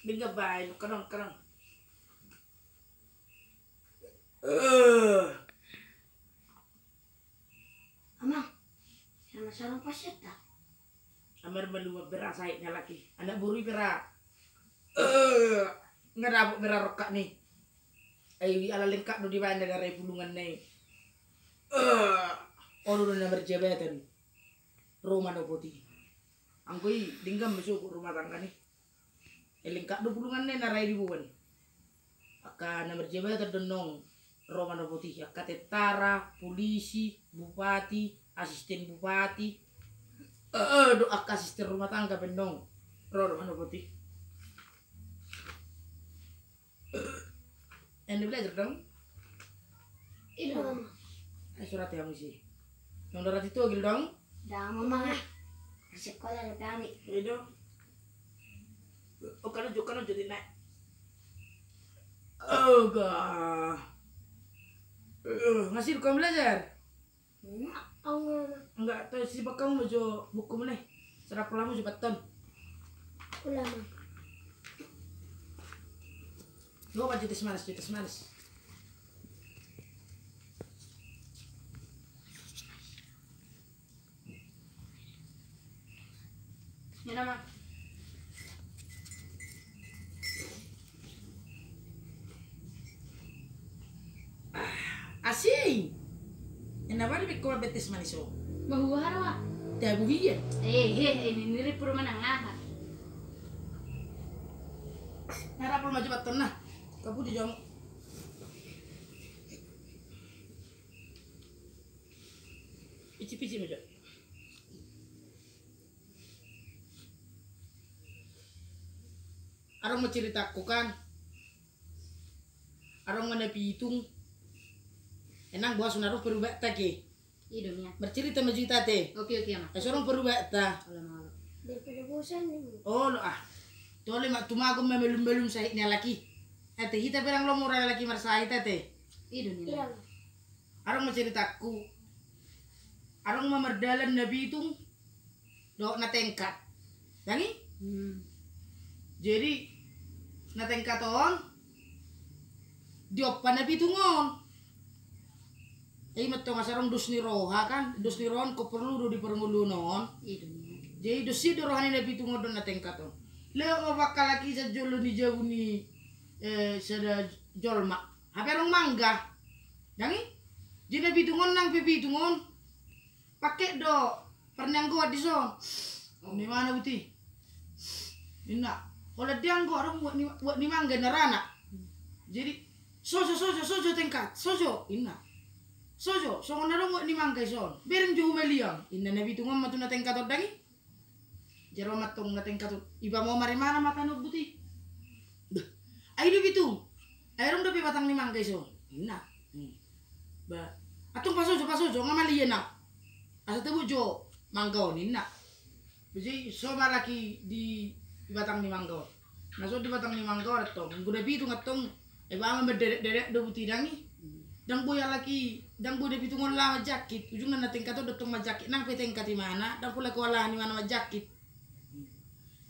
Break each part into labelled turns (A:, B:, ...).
A: Lingga baik, kadang.
B: Amang, sama-sama pasir tak?
A: Amar belum berasa nya lagi. Anak buri bera. Ngerabuk bera rokak nih. Ay ala lengkap do di banda dari pulungan nih. Orang na berjabatan. Rumah do putih. Angkui dinggam masuk rumah tangga nih. Lengkap do pulungan nih narai di buan. Akan na berjabatan donong rumah do putih. Akan tentara, polisi, bupati, asisten bupati. Doa asisten rumah tangga pendong. Rumah do putih. Yang belajar dong?
B: Iya, Mama.
A: Surat yang mesti. Yang darat itu agil dong?
B: Dah, Mama. Sekolah lebih kami.
A: Iya dong. Oh, kalau jadi naik. Oh, gak. Ngasih kamu belajar? Enggak, tahu si kamu mau buku mana? Serap lama cepat ton.
B: Ulama.
A: Gua baca tes manis. Ya nama. Asing. Kenapa dia kau betes manis oh?
B: Mahuhar wa.
A: Dah buhiya.
B: Ini niri pura menangah.
A: Harap maju baton nah. Kamu di jong. Pici maju. Arang mau ceritaku kan. Arang mana pitung. Enang buah sunaruh perubah tak ke.
B: Hidupnya.
A: Bercerita maju tate.
B: Oke, Mak.
A: Sorong perubah tak.
B: Ulama.
C: Daripada bosan nih.
A: Oh lo ah. Tole mak tumago memelum sahitnya laki. Ate kita bilang lo murah laki marsahit ate.
B: Hidupnya.
C: Iya.
A: Arang mau ceritaku. Arang memerdalan nabi itu. Dok na tengkat. Dangi? Jadi na tengkat on. Diopan nabi itu ngon. Matong asarong dus ni roha kan. Dus ni rohan ko perlu do di perngulu non.
B: Hidupnya.
A: Jadi dosi do rohani nabi itu ngodon na tengkat on. Leo bakal lagi sa jolo ni jauh ni sada jolma. Hape rong mangga. Dangi? Jadi nabi itu ngon nang pipi itu ngon. Pakai do pernang gua di son. Ni mana buti? Ina. Kalau dia nggo orang buat ni mangga narana. Jadi sojo tengkat. Sojo ina. Sojo ngarong buat ni mangga son. Bereng jo meliang. Ina nabi tu ngom matu na tengkat dangi. Jero matong na tengkat. Iba mau mari mana mata no buti. Ai do bitu. Ai rong dapi batang ni mangga son. Ina. Ba. Atung pasojo ngamali na. Asa tebu jo mangga nina. Jadi so malaki di batang ni mangga. Naso di batang ni mangga atau nggude bitu ngatong bang berderet do buti dangi. Dang boya laki, dang bude bitu ngon lama jakit. Ujung na tingkat to dotong majakit nang petengkat di mana, dang pula ko ala ni mana majakit.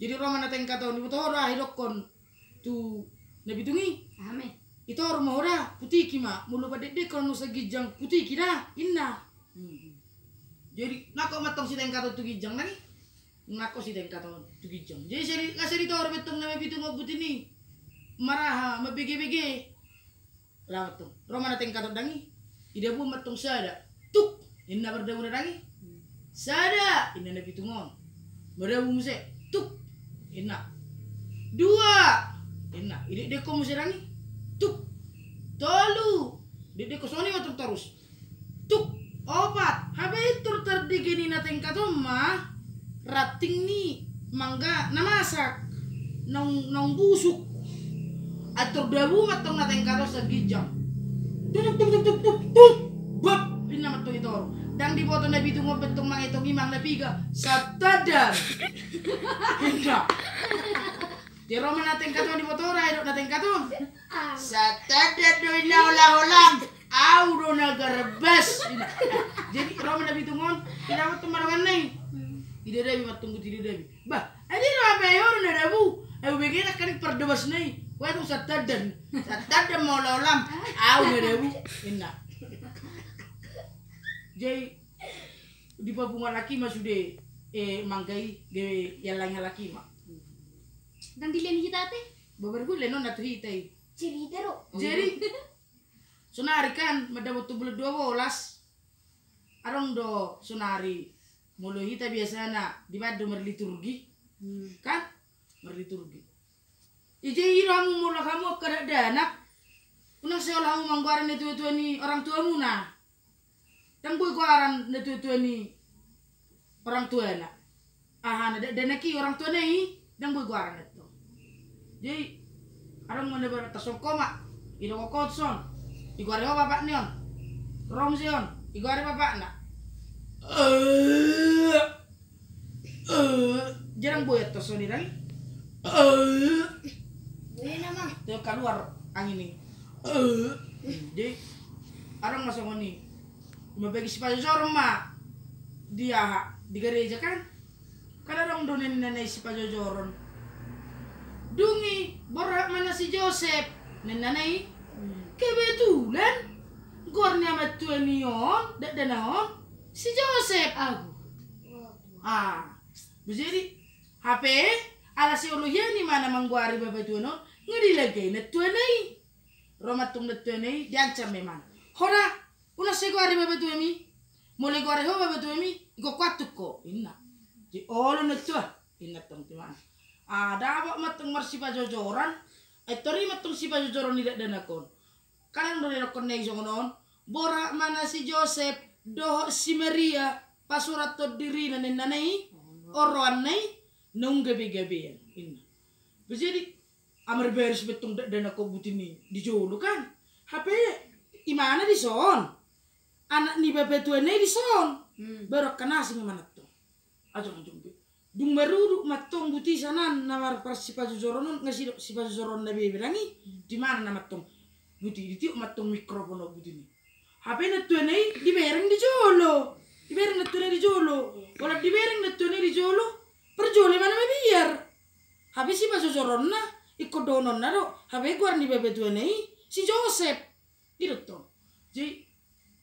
A: Jadi roma na tingkat to ni butora hirokon tu na bitungi.
B: Ame.
A: Itu rumah ora putih kima, mulu badede kono sagijang putih kira inna. Jadi nako matong si tengkat tu gijang lagi. Nako si tengkat tu gijang. Jadi kasih itu orang betong nama bitu ngobut ini. Marah mabege-bege. Lawat tu. Roma na tengkat dangi. Ida bu matong sada. Tuk. Inna berdaun dangi. Sada. Inna na bitu ngon. Berdaun muse. Tuk. Inna. Dua. Inna. Ide deko muse dangi. Tuk. Tolu. Ide deko soni matong terus. Tuk. Opat. Habe tur terdigini na tengkat mah. Rating ni mangga namasak. Nong busuk. Atur dabu matong na tengkat sa gijang. Tuk. Bab. Ina matong ito. Dan di foto na bitu ngo betong mang itong imang nabiga. Satadar. Hingga. Di Roma na tengkat di foto rai na tengkat. Satadar do ina ulang-ulang. Auro na garbas. Jadi Roma na bitu ngon. Ina matong marawan nai. Tidak ada matunggu tidak ada. Bah, ada apa ya orang ada bu? Begini kan berdebas nih. Kue tuh satadan mau lolam. Au ngedebu. Enak. Jadi di babungan laki mah sudah manggai de yang laki mah.
B: Dan dilihat kita teh.
A: Babar gue lenon atuh hitai.
B: Cerita ro.
A: Jadi sunari kan mendapat bulan 12. Arong do sunari mulu hita biasana di madu merliturgi. Kan merliturgi. Ije iramu mula kamu kada danak. Unang seolahmu mangguaran itu ni orang tuamu na. Dan boy guaran itu ni orang tua na. Aha na danaki orang tua ni dan boy guaran itu. Jadi arang mana bertasong koma. Ida kokot son. Iguari ho bapak nion. Rom sion. Iguari bapak na. Jarang boy itu son ni.
B: Boleh nama.
A: Tuh keluar angin nih. Jadi orang masuk ini membagi spazor mah dia di gereja kan orang donen nenek spazoron dungi borak mana si Joseph nenek kebetulan gornya matuanion dak danaon si Joseph jadi HP ala si uluhnya ni mana mangguari bapak tuanon ngedilagay na tuanay romatong na tuanay diancam memang hora una seguari bapak tuami mulai guari ho bapak tuami iko kwatuk ko inna di olo na tua inna tong timan dapat matong marsipa jojoran tori matong sipa jojoran tidak danakon kanan dole nakon na isong noon bora mana si Joseph doh si Maria pasurat to diri na nanay oroan nay nung gabi-gabi inna jadi amar beres betong dana ko butini di jolo kan HP imana di son anak ni bapak tua ni di son baru kena sing mana to ajong dung baru matong buti sana namar parsipa jojoron ngasih sipa jojoron nabi bilangi di mana nama tong buti di tiuk matong mikrofon butini HP na tua ni di bereng di jolo di bereng na tua ni di jolo wala di bereng na tua ni di jolo perjole mana biar habis sipa jojoron na ikut donon nado habe guar ni bebe tua nei si Joseph itu tuh jadi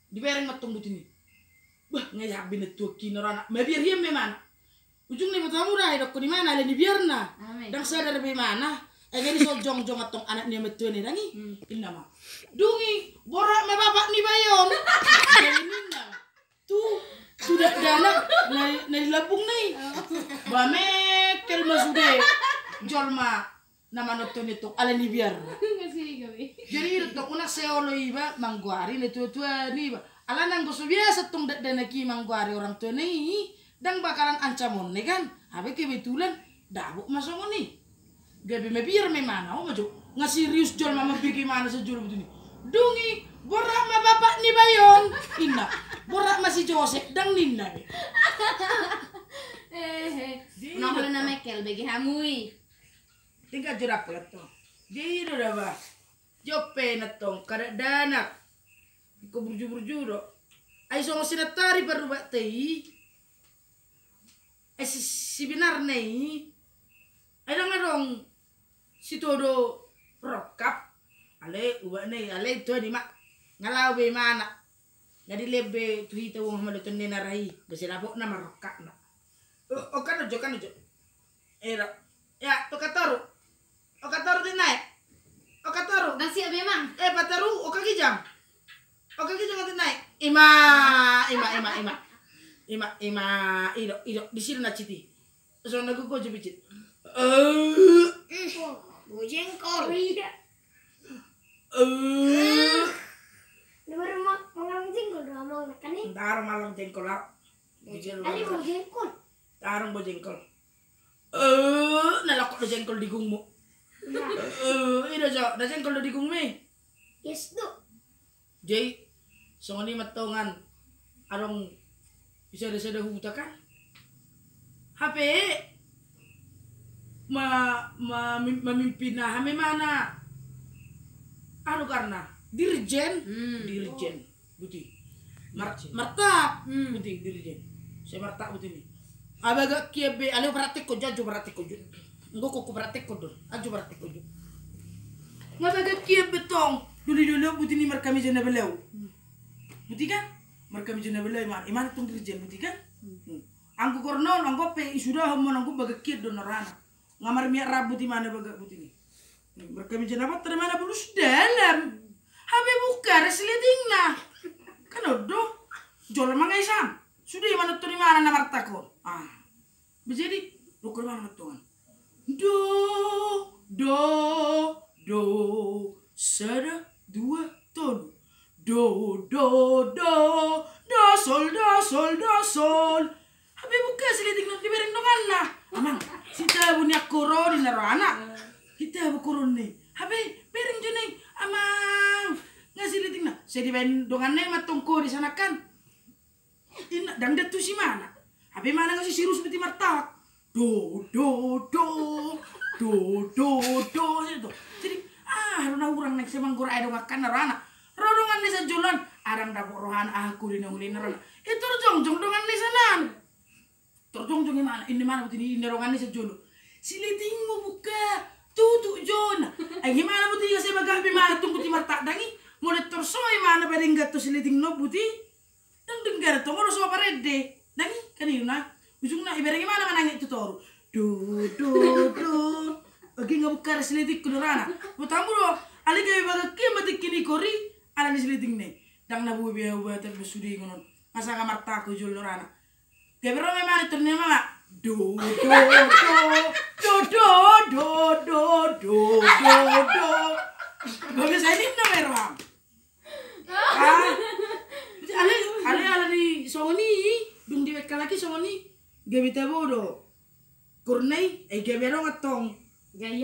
A: di bereng matong butini bah ngai habin itu kinarana mabiar hiam memang ujung ni betamu dah dok di mana le ni biarna dan sadar be mana agak di sojong jong atong anak ni metu ni dangi inna ma dungi borak me bapak ni bayon inna tuh sudah dana nai labung nai bame kel masude jolma nama nonton itu ala ni biar jadi itu una seolo iba mangguari le tua ni ba ala nang goso biasa tong danaki mangguari orang tua ni dan bakalan ancamon nih kan habe kebetulan dabuk masuk nih gabe me biar me mana o maju ngasih rius jol mama bikin mana sejul begini dungi borak ma bapak ni bayon inna borak masih Joseph dang ninna
B: Nongol na Michael bagi hamui.
A: Tinggal jerak tuh. Jadi udah bah. Jope natong kada danak. Ko burju do. Ai so sinatari baru batei. Si binar nei. Ai dong si todo rokap. Ale uba nei ale to di mak. Ngalau be mana. Jadi lebe tuhi tahu Muhammad tu nenarai. Besinapok na marokap na. O kan ojo. Era. Ya, to kataru. O kataru tinai. O kataru.
B: Nasi memang.
A: Pataru o kaki jam. O kaki jam tinai. Ima. Ido di sini na citi. So na gugo jebicit.
B: Bojengkol.
C: Nomor malang jengkol ramang kan ni.
A: Tarong malang jengkol lah.
C: Ali mau jengkol.
A: Tarong bojengkol. Nalakok na jengkol di gungmo. Ida jo, na jengkol na di gungme.
C: Yes do.
A: Jay, so ni matongan arong bisa ada huta kan? HP memimpin na hame mana? Ano karena dirjen, buti. Martak, buti dirjen. Saya martak buti ni. Abaga kiabe, aleo praktik ko jajo praktik ko. Engko kok praktek kodon. Ajo praktek kodon. Ngabaga kia betong. Dulu buti ni markami jana belau. Buti kan? Markami jana belau iman tung kerja buti kan? Angku kornon angku pe sudah homon angku baga kia don rana. Ngamar miak rabu di mana baga buti ni. Markami jana apa terima bulus dalam. Habe buka resleting na. Kan odo. Jol mangai sam. Sudah mana tu di mana nama tako. Jadi ukur mana tuan. Do, sada, dua, ton. Do, sol. Habe buka seliting nanti bereng dongan lah. Amang, kita punya koron di narana. Kita koron nih. Habe bereng jene, amang. Ngasih seliting na. Saya di ben dongan nih matungko di sana kan. Ina dangda tu si mana? Habe mana ngasih siru seperti martabak. Do. Itu. Jadi haruna urang nek semang gor ae dongakan narana. Rodongan ni sa julan arang dapur rohan aku di nongli narana. Itu jongjong dongan ni sanan. Terjongjong mana? Ini mana buti ini dongan ni sa julo. Siliting mo buka. Tutu jon. Ay gimana buti kasi magabi mana tunggu ti marta dangi. Mulai torsoy mana berenggat tu siliting no buti. Dang dengar to ngoro so parede. Dangi kanina. Ujung na ibereng mana manangit tu toru. Do. Oke nggak buka selidik kunurana. Butamu do. Ali kayak baga kia kini kori. Ala ni selidik nih. Dang nabu biaya buat terbesudi ngonon. Masa kamar taku jual nurana. Kayak berapa memang itu nih mama. Do. Gue bisa ini nomor bang. Ale di Sony. Dung di weka lagi Sony. Gak bisa bodoh. Kurnai, gak berong atong. Gaya.